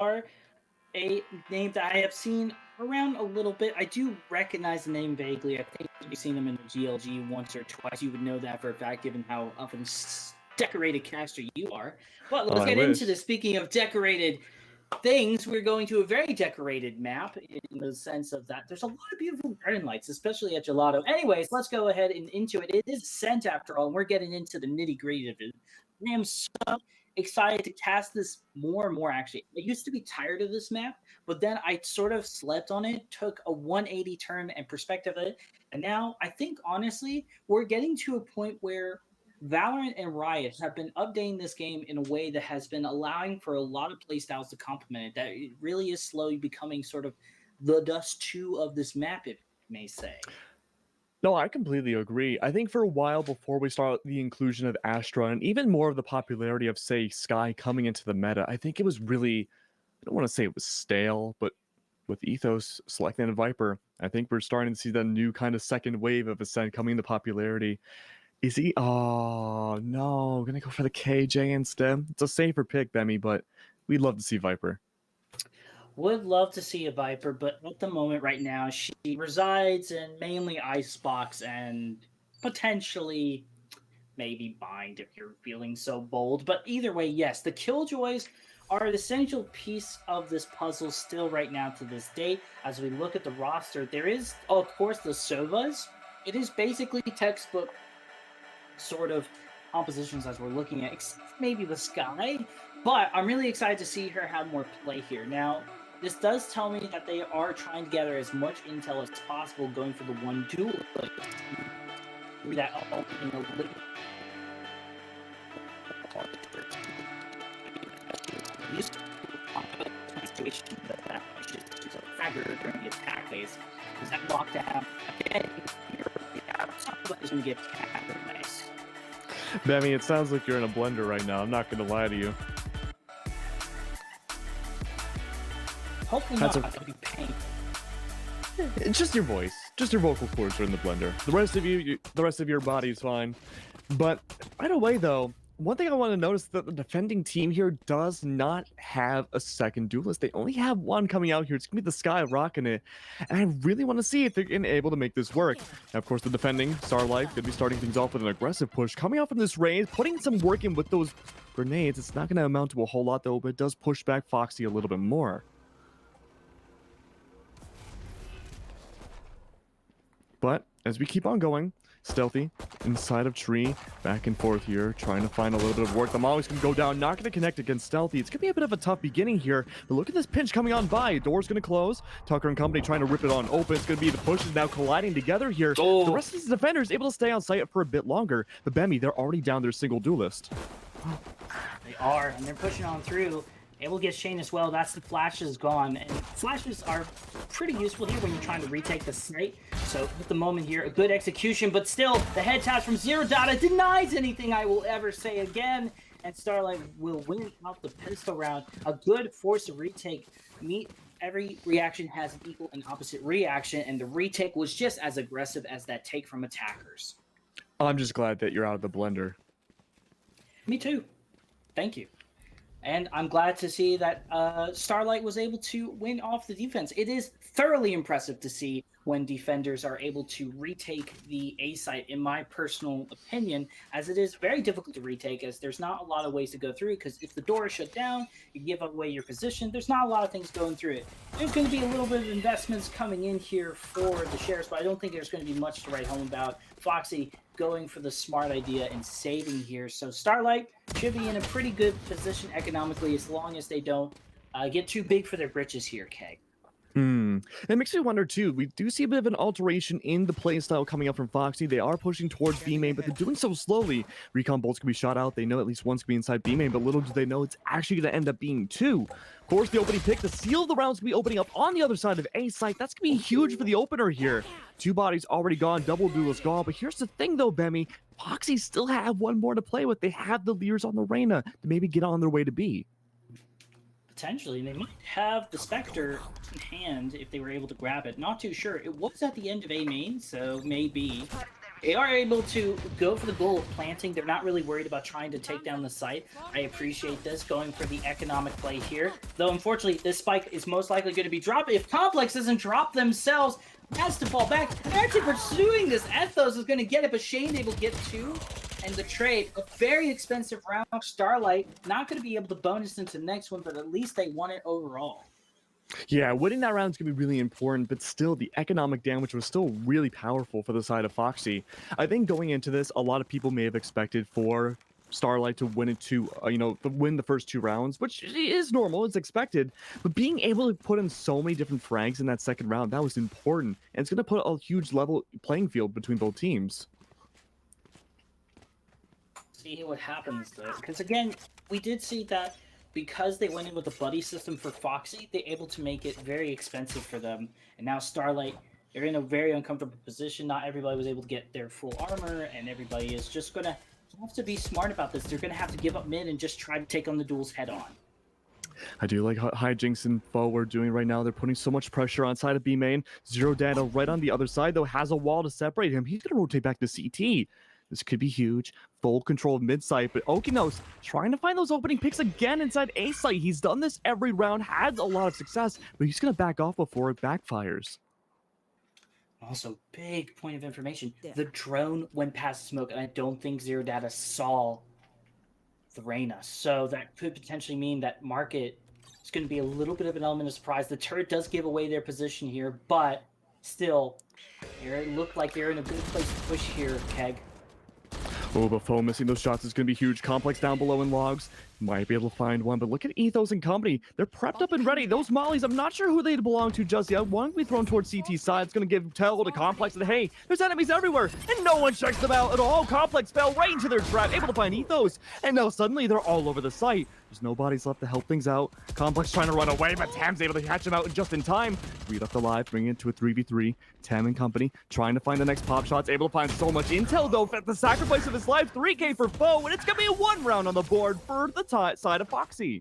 are a name that I have seen around a little bit. I do recognize the name vaguely. I think if you've seen them in the GLG once or twice, you would know that for a fact, given how often decorated caster you are. But Oh, let's I get into wish. this. Speaking of decorated things, we're going to a very decorated map in the sense of that there's a lot of beautiful garden lights, especially at Gelato. Anyways, let's go ahead and into it. It is Ascent after all, and we're getting into the nitty gritty of it. I am so excited to cast this more and more. Actually, I used to be tired of this map, but then I sort of slept on it, took a 180 turn and perspective of it, and now I think honestly we're getting to a point where Valorant and Riot have been updating this game in a way that has been allowing for a lot of playstyles to complement it. That it really is slowly becoming sort of the Dust 2 of this map, if you may say. No, I completely agree. I think for a while before we saw the inclusion of Astra and even more of the popularity of, say, Sky coming into the meta, I think it was really, I don't want to say it was stale, but with Ethos selecting a Viper, I think we're starting to see the new kind of second wave of Ascent coming into popularity. Is he? Oh, no. Gonna go for the KJ instead. It's a safer pick, Bemi, but we'd love to see Viper. Would love to see a Viper, but at the moment, right now, she resides in mainly Icebox and potentially maybe Bind if you're feeling so bold. But either way, yes, the Killjoys are an essential piece of this puzzle still right now to this day. As we look at the roster, there is, of course, the Sovas. It is basically textbook sort of compositions as we're looking at, except maybe the Sky. But I'm really excited to see her have more play here. Now, this does tell me that they are trying to gather as much intel as possible, going for the one duel. That all in a little used situation that is a factor during the attack phase. Is that lockdown again? Somebody's gonna get tapped nice. Bemi, it sounds like you're in a blender right now. I'm not gonna lie to you. Hopefully That's not. a That'd be pain. It's just your voice, just your vocal cords are in the blender. The rest of the rest of your body is fine. But right away, though, one thing I want to notice is that the defending team here does not have a second duelist. They only have one coming out here. It's gonna be the Sky rocking it, and I really want to see if they're able to make this work. Now, of course, the defending Starlight gonna be starting things off with an aggressive push, coming out from this range, putting some work in with those grenades. It's not gonna amount to a whole lot though, but it does push back Foxy a little bit more. But as we keep on going, stealthy inside of tree, back and forth here, trying to find a little bit of work. The Molly's gonna go down, not gonna connect against Stealthy. It's gonna be a bit of a tough beginning here, but look at this pinch coming on by. Door's gonna close. Tucker and company trying to rip it on open. It's gonna be the pushes now colliding together here. Oh. The rest of these defenders able to stay on site for a bit longer, but Bemi, they're already down their single duelist. They are, and they're pushing on through. Able to get Shane as well. That's the flashes gone. And flashes are pretty useful here when you're trying to retake the site. So at the moment here, a good execution, but still the head taps from Zero Data denies anything I will ever say again. And Starlight will win out the pistol round. A good force of retake. Every reaction has an equal and opposite reaction, and the retake was just as aggressive as that take from attackers. I'm just glad that you're out of the blender. Me too. Thank you. And I'm glad to see that Starlight was able to win off the defense. It is thoroughly impressive to see when defenders are able to retake the A site, in my personal opinion, as it is very difficult to retake, as there's not a lot of ways to go through, because if the door is shut down, you give away your position, there's not a lot of things going through it. There's going to be a little bit of investments coming in here for the shares, but I don't think there's going to be much to write home about. Foxy going for the smart idea and saving here. So Starlight should be in a pretty good position economically, as long as they don't get too big for their britches here, Kay. It makes me wonder too. We do see a bit of an alteration in the playstyle coming up from Foxy. They are pushing towards B main, but they're doing so slowly. Recon bolts can be shot out. They know at least one's gonna be inside B main, but little do they know it's actually gonna end up being two. Of course, the opening pick, the seal of the rounds will be opening up on the other side of A site. That's gonna be huge for the opener here. Two bodies already gone, double duelist gone. But here's the thing though, Bemi. Foxy still have one more to play with. They have the Leers on the Reyna to maybe get on their way to B. Potentially, they might have the Spectre in hand if they were able to grab it. Not too sure. It was at the end of A main, so maybe. They are able to go for the goal of planting. They're not really worried about trying to take down the site. I appreciate this, going for the economic play here. Though, unfortunately, this spike is most likely going to be dropped. If Complex doesn't drop themselves, has to fall back. They're actually pursuing this. Ethos is going to get it, but Shane able to get 2. And the trade, a very expensive round. Starlight not going to be able to bonus into the next one, but at least they won it overall. Yeah, winning that round is going to be really important, but still, the economic damage was still really powerful for the side of Foxy. I think going into this, a lot of people may have expected for Starlight to win it to, win the first 2 rounds, which is normal, it's expected. But being able to put in so many different frags in that second round, that was important. And it's going to put a huge level playing field between both teams. See what happens, though. Because, again, we did see that because they went in with a buddy system for Foxy, they're able to make it very expensive for them. And now Starlight, they're in a very uncomfortable position. Not everybody was able to get their full armor, and everybody is just going to have to be smart about this. They're going to have to give up mid and just try to take on the duels head on. I do like how Hijinks and Foe are doing right now. They're putting so much pressure on side of B main. Zero Data right on the other side, though, has a wall to separate him. He's going to rotate back to CT. This could be huge. Full control of mid site, but Okinos trying to find those opening picks again inside A site. He's done this every round, had a lot of success, but he's going to back off before it backfires. Also, big point of information. The drone went past smoke, and I don't think Zero Data saw the Reyna. So that could potentially mean that Market is going to be a little bit of an element of surprise. The turret does give away their position here, but still, it looked like they're in a good place to push here, Keg. Oh, but Foe missing those shots is going to be huge. Complex down below in logs. Might be able to find one, but look at Ethos and company. They're prepped up and ready. Those mollies, I'm not sure who they belong to just yet. One will be thrown towards CT side. It's going to give tell to Complex that, hey, there's enemies everywhere, and no one checks them out at all. Complex fell right into their trap, able to find Ethos, and now suddenly they're all over the site. There's no bodies left to help things out. Complex trying to run away, but Tam's able to catch him out just in time. 3 left alive, bringing it to a 3v3. Tam and company trying to find the next pop shots, able to find so much intel, though, at the sacrifice of his life. 3K for Foe, and it's going to be a 1 round on the board for the side of Foxy.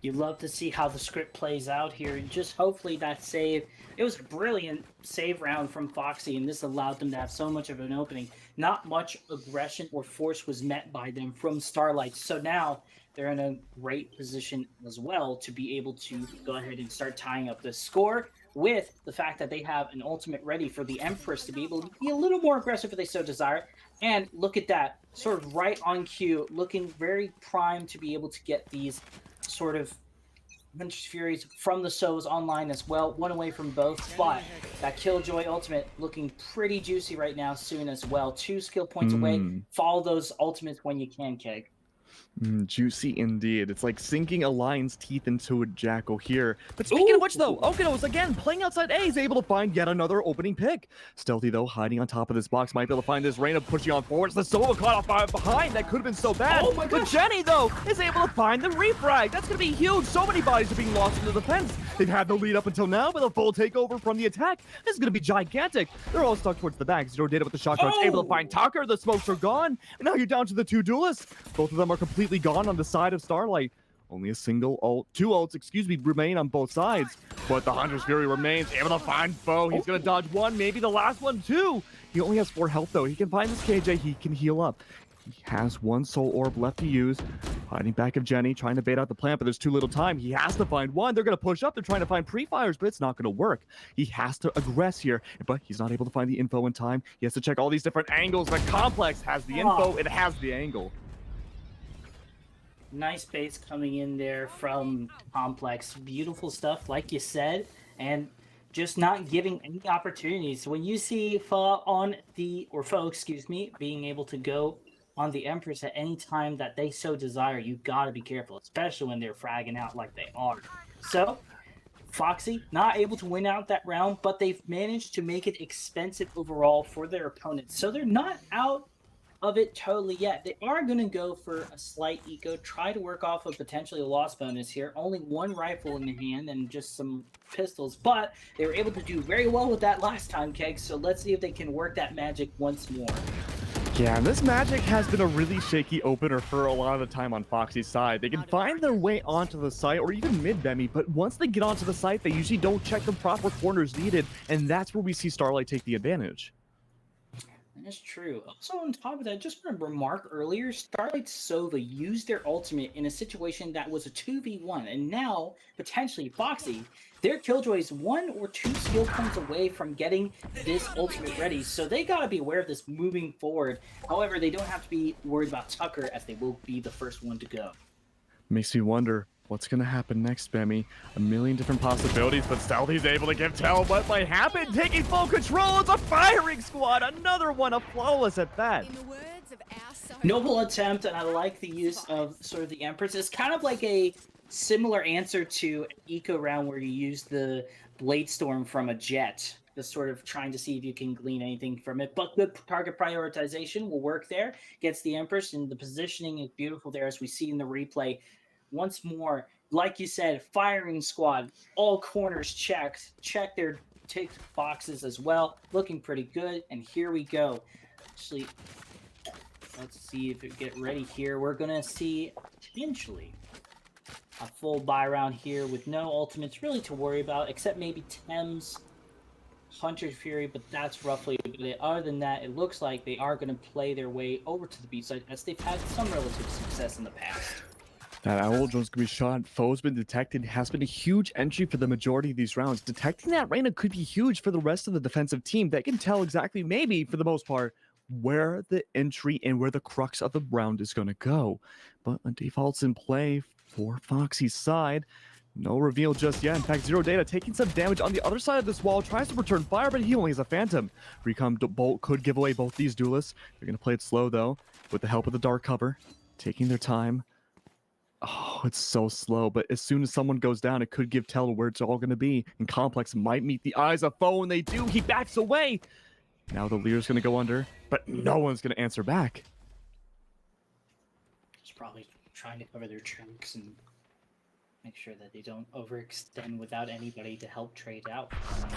You love to see how the script plays out here. Just hopefully that save. It was a brilliant save round from Foxy, and this allowed them to have so much of an opening. Not much aggression or force was met by them from Starlight. So now they're in a great position as well to be able to go ahead and start tying up the score, with the fact that they have an ultimate ready for the Empress to be able to be a little more aggressive if they so desire. And look at that, sort of right on cue, looking very primed to be able to get these sort of Adventurous Furies from the So's online as well. One away from both, but that Killjoy ultimate looking pretty juicy right now soon as well. 2 skill points away. Follow those ultimates when you can, Keg. Juicy indeed. It's like sinking a lion's teeth into a jackal here. But speaking of which, though, Okinos, again, playing outside A, is able to find yet another opening pick. Stealthy, though, hiding on top of this box, might be able to find this Reyna pushing on forwards. The Sova caught off behind. That could have been so bad. Oh my gosh. But Jenny, though, is able to find the refrag. That's going to be huge. So many bodies are being lost into the fence. They've had the lead up until now, but a full takeover from the attack. This is going to be gigantic. They're all stuck towards the back. Zero Data with the shotgun. Able to find Tucker. The smokes are gone. And now you're down to the 2 duelists. Both of them are completely gone on the side of Starlight. Only a single ult, 2 ults, remain on both sides. But the Hunter's Fury remains able to find Foe. He's going to dodge one, maybe the last one too. He only has 4 health though. He can find this KJ. He can heal up. He has 1 soul orb left to use. Hiding back of Jenny, trying to bait out the plant, but there's too little time. He has to find one. They're going to push up. They're trying to find pre-fires, but it's not going to work. He has to aggress here, but he's not able to find the info in time. He has to check all these different angles. The Complex has the info. It has the angle. Nice base coming in there from Complex. Beautiful stuff, like you said, and just not giving any opportunities. When you see Foe, being able to go on the Empress at any time that they so desire, you gotta be careful, especially when they're fragging out like they are. So, Foxy not able to win out that round, but they've managed to make it expensive overall for their opponents. So they're not out of it totally yet. They are going to go for a slight eco, try to work off of potentially a loss bonus here. Only 1 rifle in the hand and just some pistols, but they were able to do very well with that last time, Keg, so let's see if they can work that magic once more. Yeah, this magic has been a really shaky opener for a lot of the time on Foxy's side. They can find their way onto the site or even mid-Bemi, but once they get onto the site, they usually don't check the proper corners needed, and that's where we see Starlight take the advantage. That's true. Also, on top of that, just want to remark earlier, Starlight Sova used their ultimate in a situation that was a 2v1, and now, potentially, Foxy, their Killjoy is 1 or 2 skill points away from getting this ultimate ready, so they gotta be aware of this moving forward. However, they don't have to be worried about Tucker, as they will be the first one to go. Makes me wonder what's gonna happen next, Bemmy. A million different possibilities, but Stealthy's able to give tell what might happen. Taking full control, it's a firing squad. Another one, a flawless at that. In the words of our Noble attempt, and I like the use of sort of the Empress. It's kind of like a similar answer to an eco round where you use the Blade Storm from a jet, just sort of trying to see if you can glean anything from it. But good target prioritization will work there. Gets the Empress, and the positioning is beautiful there, as we see in the replay. Once more, like you said, firing squad, all corners checked. Check their tick boxes as well. Looking pretty good, and here we go. Actually, let's see if it get ready here. We're gonna see potentially a full buy round here with no ultimates really to worry about, except maybe Thames, Hunter Fury, but that's roughly it. Other than that, it looks like they are going to play their way over to the B side, as they've had some relative success in the past. That Owl Drone's gonna be shot. Foe's been detected. Has been a huge entry for the majority of these rounds. Detecting that Reyna could be huge for the rest of the defensive team. They can tell exactly, maybe for the most part, where the entry and where the crux of the round is gonna go. But a default's in play for Foxy's side. No reveal just yet. In fact, Zero Data taking some damage on the other side of this wall. Tries to return fire, but he only has a Phantom. Recon Bolt could give away both these duelists. They're gonna play it slow though, with the help of the dark cover. Taking their time. Oh, it's so slow, but as soon as someone goes down, it could give tell where it's all going to be. And Complex might meet the eyes of foe, and they do. He backs away. Now the leader's going to go under, but no one's going to answer back. Just probably trying to cover their tracks and make sure that they don't overextend without anybody to help trade out.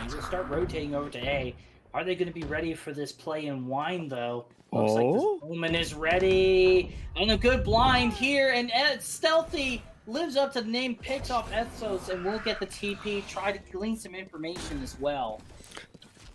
They will start rotating over to A. Are they going to be ready for this play and wine, though? Looks like this Omen is ready. And a good blind here. And Stealthy lives up to the name, picks off Ethos, and will get the TP. Try to glean some information as well.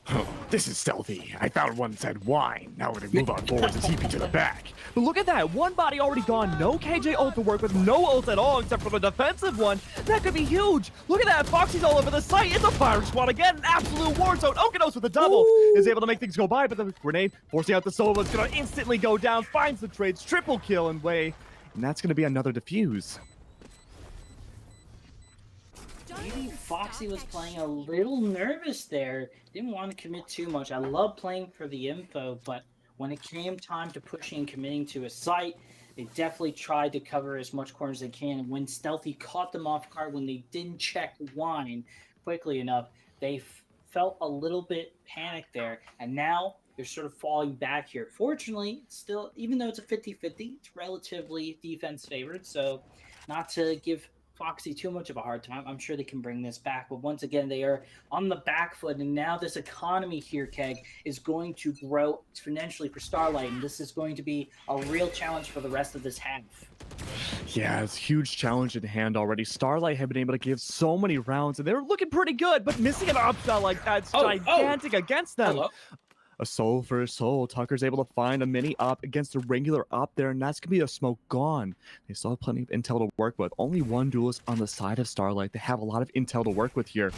Oh, this is Stealthy. I found one that said wine. Now we're going to move on forward to TP to the back. But look at that. One body already gone. No KJ ult to work with. No ult at all except for the defensive one. That could be huge. Look at that. Foxy's all over the site. It's a firing squad again. An absolute war zone. Okanos with a double. Ooh. Is able to make things go by, but the grenade forcing out the Sova is going to instantly go down. Finds the trades. Triple kill and way. And that's going to be another defuse. Maybe Foxy was playing a little nervous there. Didn't want to commit too much. I love playing for the info, but when it came time to pushing and committing to a site, they definitely tried to cover as much corners as they can. And when Stealthy caught them off guard, when they didn't check wine quickly enough, they felt a little bit panicked there. And now they're sort of falling back here. Fortunately, it's still, even though it's a 50-50, it's relatively defense favored. So not to give Foxy too much of a hard time. I'm sure they can bring this back, but once again, they are on the back foot, and now this economy here, Keg, is going to grow exponentially for Starlight, and this is going to be a real challenge for the rest of this half. Yeah, it's a huge challenge in hand already. Starlight have been able to give so many rounds, and they were looking pretty good, but missing an upshot like that's gigantic against them. Hello? A soul for a soul. Tucker's able to find a mini up against a regular up there, and that's going to be a smoke gone. They still have plenty of intel to work with. Only one duelist on the side of Starlight. They have a lot of intel to work with here.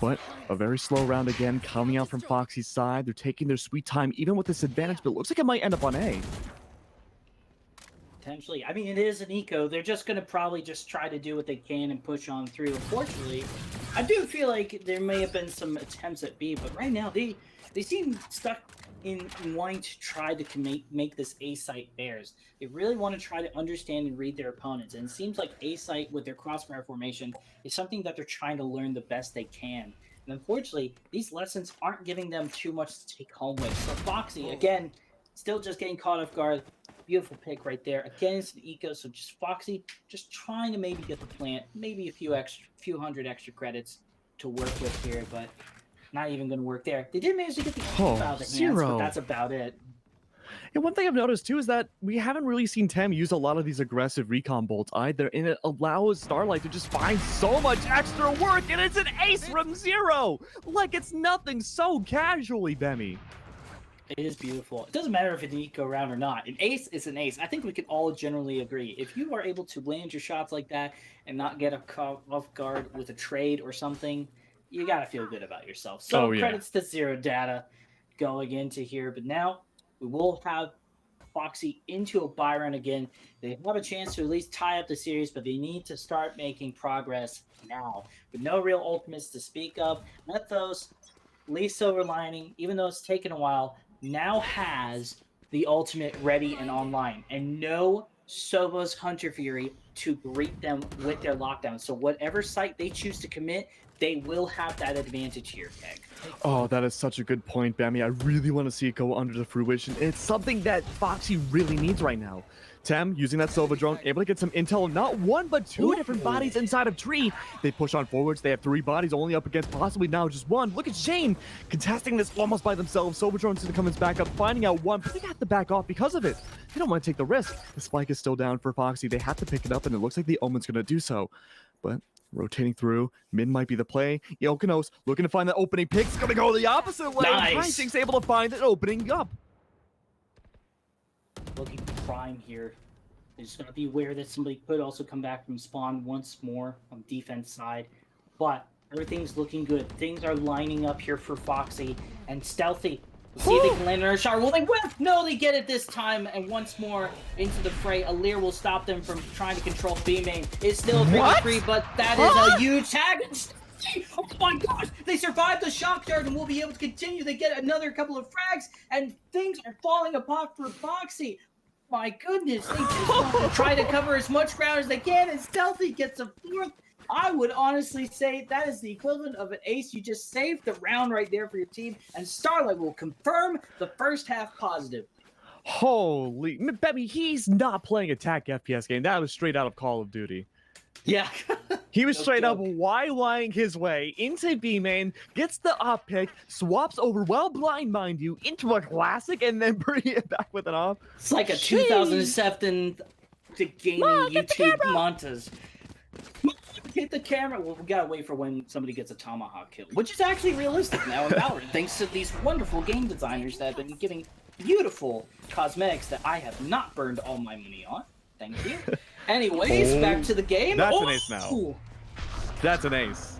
But a very slow round again coming out from Foxy's side. They're taking their sweet time, even with this advantage, but it looks like it might end up on A. Potentially. I mean, it is an eco. They're just going to probably just try to do what they can and push on through. Unfortunately, I do feel like there may have been some attempts at B, but right now they seem stuck in wanting to try to make this A site theirs. They really want to try to understand and read their opponents, and it seems like A site with their crossfire formation is something that they're trying to learn the best they can. And unfortunately, these lessons aren't giving them too much to take home with. So Foxy, again, still just getting caught off guard. Beautiful pick right there. Again, it's an eco, so just Foxy just trying to maybe get the plant, maybe a few hundred extra credits to work with here, but not even going to work there. They did manage to get the out of the hands, but that's about it. And one thing I've noticed too is that we haven't really seen Tem use a lot of these aggressive recon bolts either, and it allows Starlight to just find so much extra work, and it's an ace from Zero! Like it's nothing, so casually, Bemmy. It is beautiful. It doesn't matter if it's an eco round or not. An ace is an ace. I think we can all generally agree. If you are able to land your shots like that and not get off guard with a trade or something, you gotta feel good about yourself. So Oh, yeah. credits to Zero Data going into here. But now we will have Foxy into a buy run again. They have a chance to at least tie up the series, but they need to start making progress now. With no real ultimates to speak of, Lethos, Lee Silver Lining, even though it's taken a while, now has the ultimate ready and online, and no Sova's Hunter Fury to greet them with their lockdown. So whatever site they choose to commit, they will have that advantage here, Keg. Oh, that is such a good point, Bammy. I really want to see it go under the fruition. It's something that Foxy really needs right now. Tem, using that Sova drone, able to get some intel, not one, but two different bodies inside of Tree. They push on forwards. They have 3 bodies only up against possibly now just 1. Look at Shane contesting this almost by themselves. Sova drone's going to come back up, finding out 1, but they have to back off because of it. They don't want to take the risk. The spike is still down for Foxy. They have to pick it up, and it looks like the Omen's going to do so. But rotating through, mid might be the play. Yokonos looking to find that opening pick. It's going to go the opposite way. Nice. Hijinx able to find it opening up. Looking prime here. They're just going to be aware that somebody could also come back from spawn once more on the defense side. But everything's looking good. Things are lining up here for Foxy and Stealthy. See if they can land another shot. Will they whiff? No, they get it this time. And once more into the fray. Alir will stop them from trying to control B main. It's still 3-3, but that is a huge tag. Oh my gosh! They survived the shock dart and will be able to continue. They get another couple of frags, and things are falling apart for Foxy. My goodness, they just want to try to cover as much ground as they can, and Stealthy gets a 4th. I would honestly say that is the equivalent of an ace. You just saved the round right there for your team, and Starlight will confirm the first half positive. Holy, Bebby, he's not playing a TAC FPS game. That was straight out of Call of Duty. Yeah. He was straight up Y-lying his way into B-main, gets the up pick, swaps over, well blind, mind you, into a classic, and then bringing it back with an off. It's like a 2007 gaming YouTube montage. Hit the camera. Well, we gotta wait for when somebody gets a tomahawk kill, which is actually realistic now in Valorant, thanks to these wonderful game designers that have been giving beautiful cosmetics that I have not burned all my money on. Thank you. Anyways, back to the game. That's an ace now. That's an ace.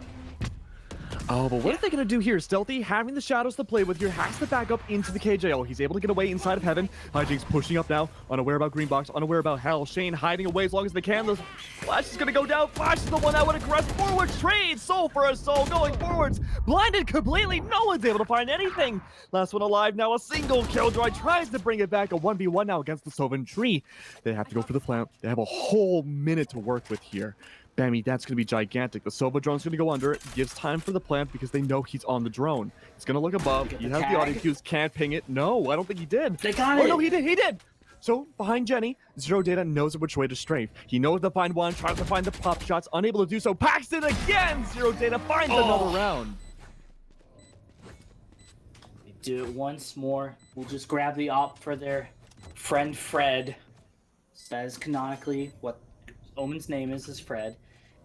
Oh, but what are they going to do here? Stealthy, having the shadows to play with here, has to back up into the KJO. He's able to get away inside of Heaven. Hijinx pushing up now, unaware about Green Box, unaware about Hell. Shane hiding away as long as they can. The Flash is going to go down. Flash is the one that would aggress forward. Trade soul for a soul going forwards. Blinded completely. No one's able to find anything. Last one alive now. A single Killjoy tries to bring it back. A 1v1 now against the Sylvan Tree. They have to go for the plant. They have a whole minute to work with here. Bammy, that's going to be gigantic. The Sova drone's going to go under it. Gives time for the plant because they know he's on the drone. He's going to look above. He has the audio cues. Can't ping it. No, I don't think he did. They got it. Oh, no, he did. He did. So, behind Jenny, Zero Data knows which way to strafe. He knows to find one, tries to find the pop shots. Unable to do so. Packs it again. Zero Data finds another round. They do it once more. We'll just grab the op for their friend Fred. Says canonically what Omen's name is Fred.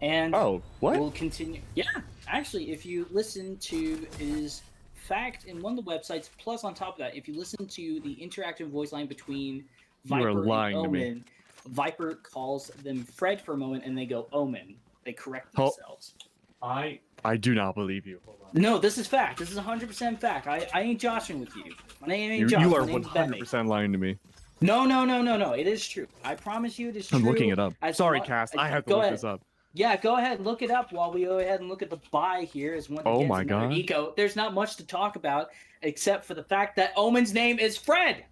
And we'll continue. Yeah, actually, if you listen to his fact in one of the websites, plus on top of that, if you listen to the interactive voice line between Viper and Omen, Viper calls them Fred for a moment, and they go Omen. They correct themselves. I do not believe you. No, this is fact. This is 100% fact. I ain't joshing with you. My name ain't Josh. You are 100% lying to me. No. It is true. I promise you it is true. I'm looking it up. Sorry, Cass. I have to look this up. Yeah, go ahead and look it up while we go ahead and look at the buy here. As one oh my god. Eco. There's not much to talk about except for the fact that Omen's name is Fred.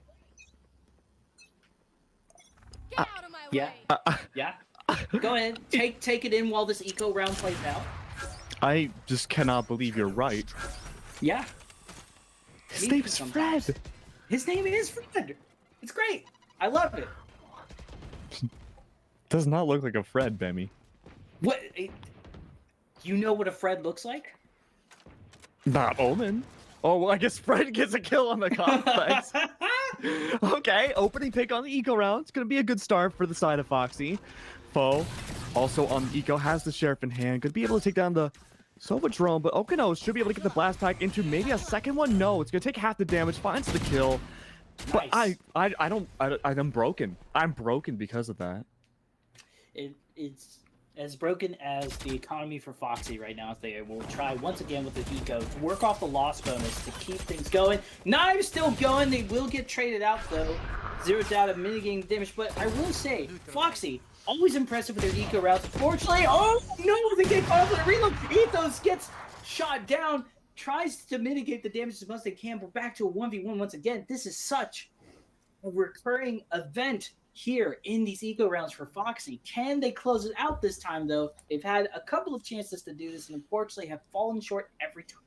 Get out of my way. Yeah. Go ahead. Take it in while this eco round plays out. I just cannot believe you're right. Yeah. His name is Fred. His name is Fred. It's great. I love it. Does not look like a Fred, Bemmy. What? You know what a Fred looks like? Not Omen. Oh, well, I guess Fred gets a kill on the complex. Okay, opening pick on the eco round. It's going to be a good start for the side of Foxy. Foe, also on the eco, has the sheriff in hand. Could be able to take down the So much drone, but Okino should be able to get the blast pack into maybe a second one. No, it's gonna take half the damage, finds the kill. But Nice. I'm broken. I'm broken because of that. It's as broken as the economy for Foxy right now. They will try once again with the eco to work off the loss bonus to keep things going. Knives still going. They will get traded out though. Zero doubt of mitigating damage, but I will say, Foxy, always impressive with their eco routes. Fortunately, oh no, they get caught for the reload. Ethos gets shot down, tries to mitigate the damage as much as they can. We're back to a 1v1 once again. This is such a recurring event here in these eco rounds for Foxy. Can they close it out this time, though? They've had a couple of chances to do this and unfortunately have fallen short every time.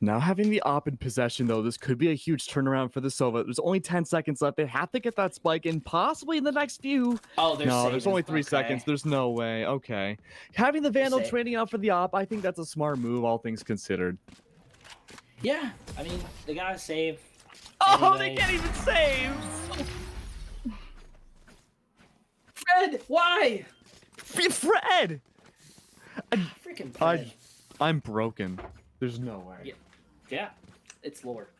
Now having the op in possession, though, this could be a huge turnaround for the Sova. There's only 10 seconds left. They have to get that spike in, possibly in the next few. Oh, there's only 3 seconds. There's no way. Okay. Having the Vandal trading out for the op, I think that's a smart move, all things considered. Yeah, I mean, they gotta save. Oh, anyway. they can't even save! Fred, why? Fred! Freaking Fred. I'm broken. There's no way. Yeah, it's lore.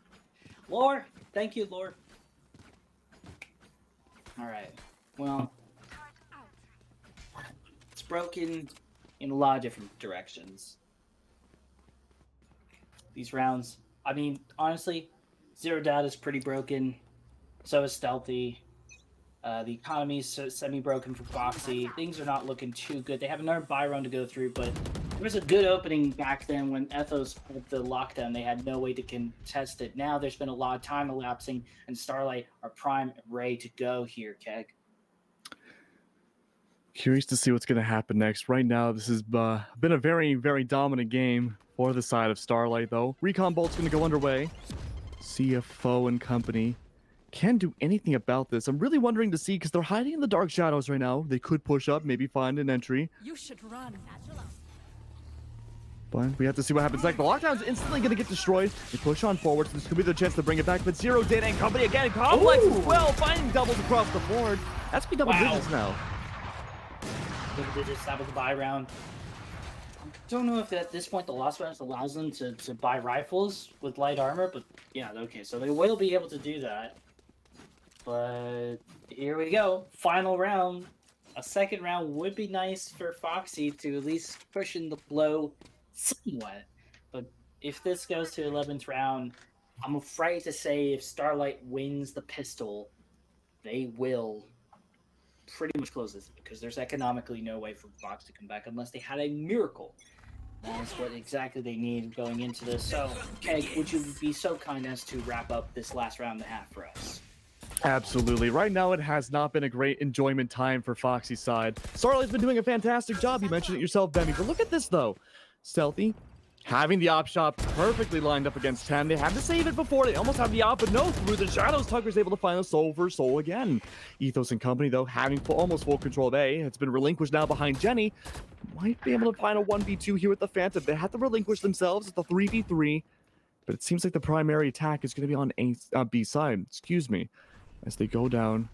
Lore, thank you, lore. All right, well, it's broken in a lot of different directions. These rounds, I mean, honestly, Zero Doubt is pretty broken. So is Stealthy. The economy is semi-broken for Foxy. Things are not looking too good. They have another buy run to go through, but there was a good opening back then when Ethos had the lockdown. They had no way to contest it. Now there's been a lot of time elapsing, and Starlight are prime and ready to go here, Keg. Curious to see what's going to happen next. Right now, this has been a very, very dominant game for the side of Starlight, though. Recon Bolt's going to go underway. CFO and company can't do anything about this. I'm really wondering to see, because they're hiding in the dark shadows right now. They could push up, maybe find an entry. You should run. But we have to see what happens next. The lockdown is instantly going to get destroyed. They push on forward, so this could be the chance to bring it back. But Zero Data and company again. Complex as well, finding doubles across the board. That's be double digits now. Double digits, that was the buy round. Don't know if at this point the loss bonus allows them to buy rifles with light armor, but yeah, okay, so they will be able to do that. But here we go, final round. A second round would be nice for Foxy to at least cushion the blow somewhat. But if this goes to 11th round, I'm afraid to say if Starlight wins the pistol, they will pretty much close this because there's economically no way for Fox to come back unless they had a miracle. That's what exactly they need going into this. So, Keg, would you be so kind as to wrap up this last round and a half for us? Absolutely. Right now, it has not been a great enjoyment time for Foxy's side. Starlight's been doing a fantastic job. You mentioned it yourself, Benny. But look at this, though. Stealthy, having the op shot perfectly lined up against 10. They had to save it before. They almost have the op, but no, through the shadows, Tucker's able to find a soul for soul again. Ethos and company, though, having almost full control of A. It's been relinquished now behind Jenny. Might be able to find a 1v2 here with the Phantom. They have to relinquish themselves. It's a 3v3. But it seems like the primary attack is going to be on B side. Excuse me. As they go down,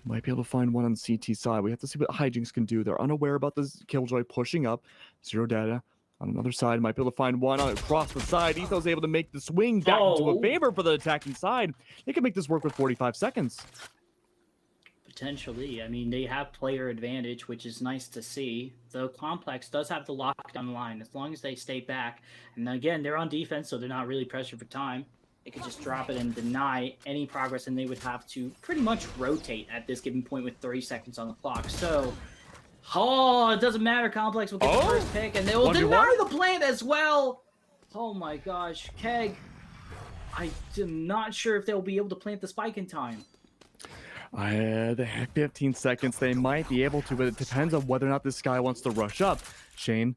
might be able to find one on CT side. We have to see what Hijinks can do. They're unaware about this Killjoy pushing up. Zero Data on another side. Might be able to find one on across the side. Ethos able to make the swing back into a favor for the attacking side. They can make this work with 45 seconds. Potentially. I mean, they have player advantage, which is nice to see. Though Complex does have the lockdown line as long as they stay back. And again, they're on defense, so they're not really pressured for time. They could just drop it and deny any progress, and they would have to pretty much rotate at this given point with 30 seconds on the clock. So, it doesn't matter. Complex will get the first pick, and they will deny the plant as well. Oh my gosh, Keg. I am not sure if they'll be able to plant the spike in time. They have 15 seconds. They might be able to, but it depends on whether or not this guy wants to rush up. Shane,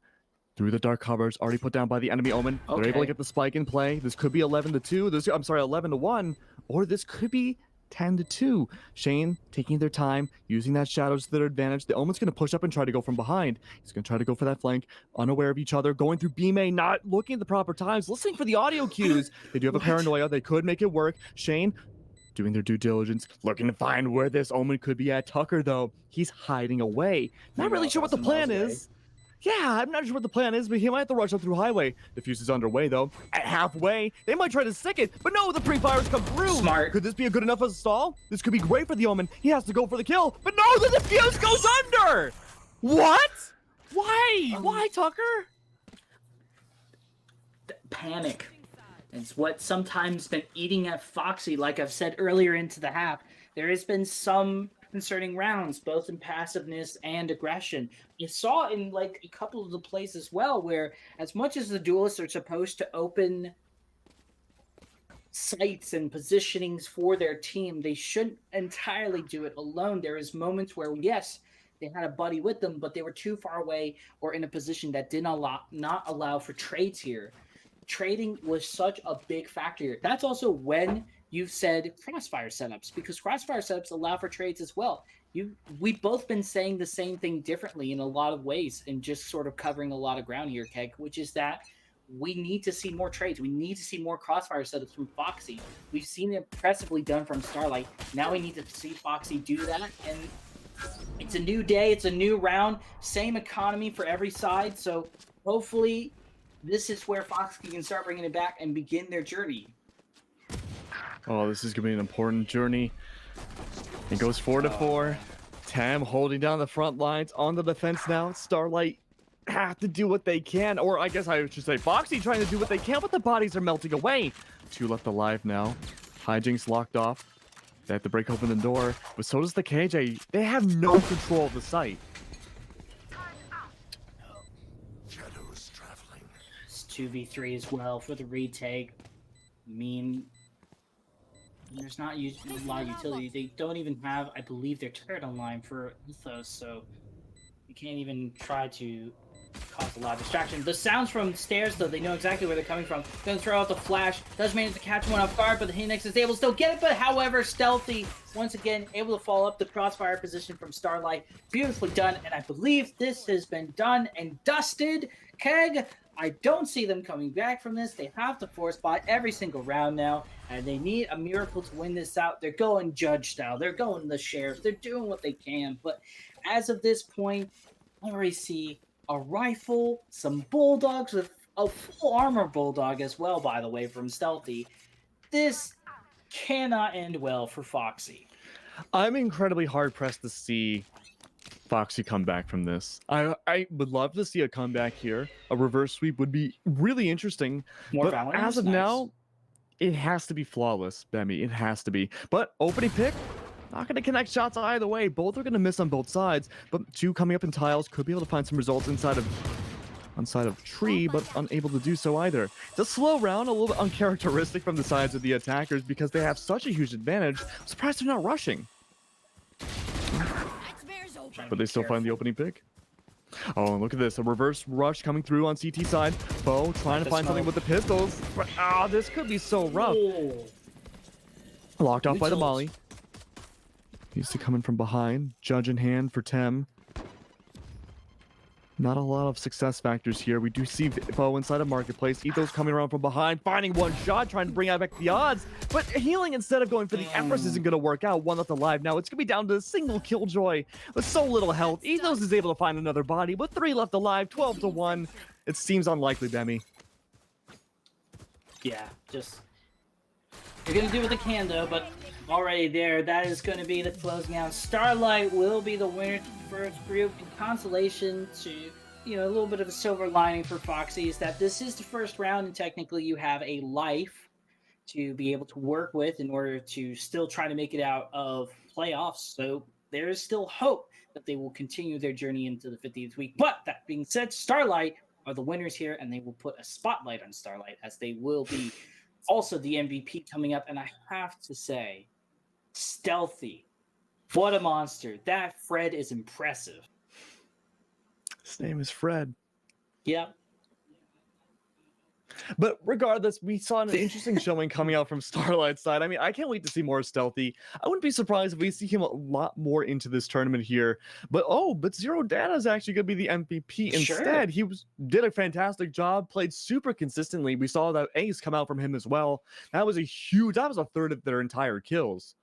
through the dark covers, already put down by the enemy Omen. Okay. They're able to get the spike in play. This could be 11-2. I'm sorry, 11-1, or this could be 10-2. Shane taking their time, using that shadows to their advantage. The Omen's going to push up and try to go from behind. He's going to try to go for that flank, unaware of each other, going through B-Main, not looking at the proper times, listening for the audio cues. They do have a paranoia. They could make it work. Shane doing their due diligence, looking to find where this Omen could be at. Tucker, though, he's hiding away. Not really sure what the plan is. Yeah, I'm not sure what the plan is, but he might have to rush up through highway. The fuse is underway, though. At halfway, they might try to stick it, but no, the pre-fires come through. Smart. Could this be a good enough as a stall? This could be great for the Omen. He has to go for the kill, but no, the defuse goes under! What? Why? Why, Tucker? Panic. It's what sometimes been eating at Foxy, like I've said earlier into the half. There has been some concerning rounds, both in passiveness and aggression. You saw in like a couple of the plays as well, where as much as the duelists are supposed to open sights and positionings for their team, they shouldn't entirely do it alone. There is moments where, yes, they had a buddy with them, but they were too far away or in a position that did not allow for trades here. Trading was such a big factor here. That's also when you've said crossfire setups, because crossfire setups allow for trades as well. We've both been saying the same thing differently in a lot of ways and just sort of covering a lot of ground here, Keg, which is that we need to see more trades. We need to see more crossfire setups from Foxy. We've seen it impressively done from Starlight. Now we need to see Foxy do that, and it's a new day, it's a new round, same economy for every side, so hopefully this is where Foxy can start bringing it back and begin their journey. Oh, this is going to be an important journey. It goes 4-4. Tam holding down the front lines on the defense now. Starlight have to do what they can, or I guess I should say Foxy trying to do what they can, but the bodies are melting away. 2 left alive now. Hijinks locked off. They have to break open the door, but so does the KJ. They have no control of the site. Shadows traveling. It's 2v3 as well for the retake. I mean, there's not a lot of utility. They don't even have, I believe, their turret online for Ethos, so you can't even try to cause a lot of distraction. The sounds from stairs, though, they know exactly where they're coming from. Gonna throw out the flash. Does manage to catch one off guard, but the Phoenix is able to still get it, but however, Stealthy, once again, able to follow up the crossfire position from Starlight. Beautifully done, and I believe this has been done and dusted. Keg, I don't see them coming back from this. They have to force buy every single round now, and they need a miracle to win this out. They're going Judge style. They're going the Sheriff. They're doing what they can, but as of this point, I already see a rifle, some bulldogs with a full armor bulldog as well, by the way, from Stealthy. This cannot end well for Foxy. I'm incredibly hard-pressed to see Foxy come back from this. I would love to see a comeback here. A reverse sweep would be really interesting. More but Valorant as of nice. now, it has to be flawless, Bemi. It has to be. But opening pick, not going to connect shots either way. Both are going to miss on both sides. But 2 coming up in tiles could be able to find some results inside of tree, but unable to do so either. It's a slow round, a little bit uncharacteristic from the sides of the attackers because they have such a huge advantage. I'm surprised they're not rushing. But they still find the opening pick. Oh, look at this. A reverse rush coming through on CT side. Bo trying to find something with the pistols. But, this could be so rough. Ooh. Locked off by the Neutrals. molly. Needs to come in from behind. Judge in hand for Tem. Not a lot of success factors here. We do see Bo inside of Marketplace. Ethos coming around from behind, finding one shot, trying to bring out back the odds. But healing instead of going for the Empress isn't going to work out. 1 left alive now. It's going to be down to a single Killjoy with so little health. Ethos is able to find another body with 3 left alive, 12-1. It seems unlikely, Bemi. Yeah, just... They're going to do what they can, though, but already there, that is going to be the closing out. Starlight will be the winner to the first group. In consolation to, you know, a little bit of a silver lining for Foxy is that this is the first round, and technically you have a life to be able to work with in order to still try to make it out of playoffs. So there is still hope that they will continue their journey into the 50th week. But that being said, Starlight are the winners here, and they will put a spotlight on Starlight as they will be also the MVP coming up. And I have to say, Stealthy, what a monster. That Fred is impressive. His name is Fred. Yep. But regardless, we saw an interesting showing coming out from Starlight's side. I mean, I can't wait to see more Stealthy. I wouldn't be surprised if we see him a lot more into this tournament here. But Zero Data is actually going to be the MVP instead. Sure. He did a fantastic job, played super consistently. We saw that ace come out from him as well. That was a 1/3 of their entire kills.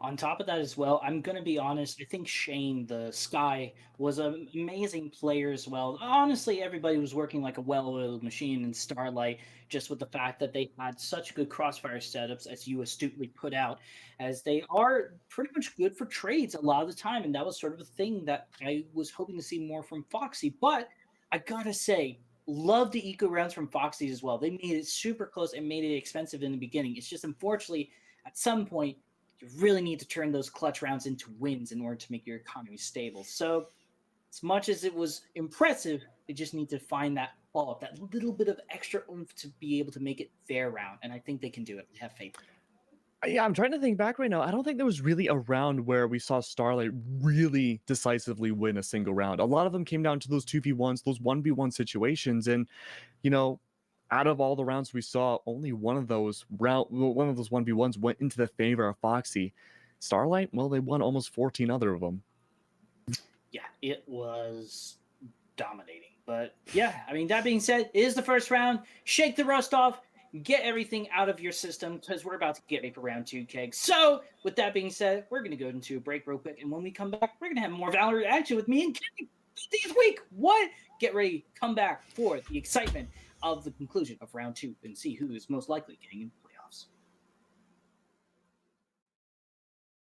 On top of that as well, I'm gonna be honest. I think Shane, the Sky, was an amazing player as well. Honestly, everybody was working like a well-oiled machine in Starlight, just with the fact that they had such good crossfire setups, as you astutely put out, as they are pretty much good for trades a lot of the time, and that was sort of a thing that I was hoping to see more from Foxy. But I gotta say, love the eco rounds from Foxy as well. They made it super close and made it expensive in the beginning. It's just unfortunately at some point you really need to turn those clutch rounds into wins in order to make your economy stable. So, as much as it was impressive, they just need to find that ball, that little bit of extra oomph to be able to make it fair round. And I think they can do it. We have faith. Yeah, I'm trying to think back right now. I don't think there was really a round where we saw Starlight really decisively win a single round. A lot of them came down to those 2v1s, those 1v1 situations. And, you know, out of all the rounds we saw, only one of those 1v1s went into the favor of Foxy. Starlight, well, they won almost 14 other of them. Yeah, it was dominating. But yeah, I mean, that being said, it is the first round. Shake the rust off. Get everything out of your system because we're about to get ready for round 2, Keg. So, with that being said, we're going to go into a break real quick. And when we come back, we're going to have more Valorant action with me and Keg this week. What? Get ready. Come back for the excitement of the conclusion of round 2 and see who is most likely getting in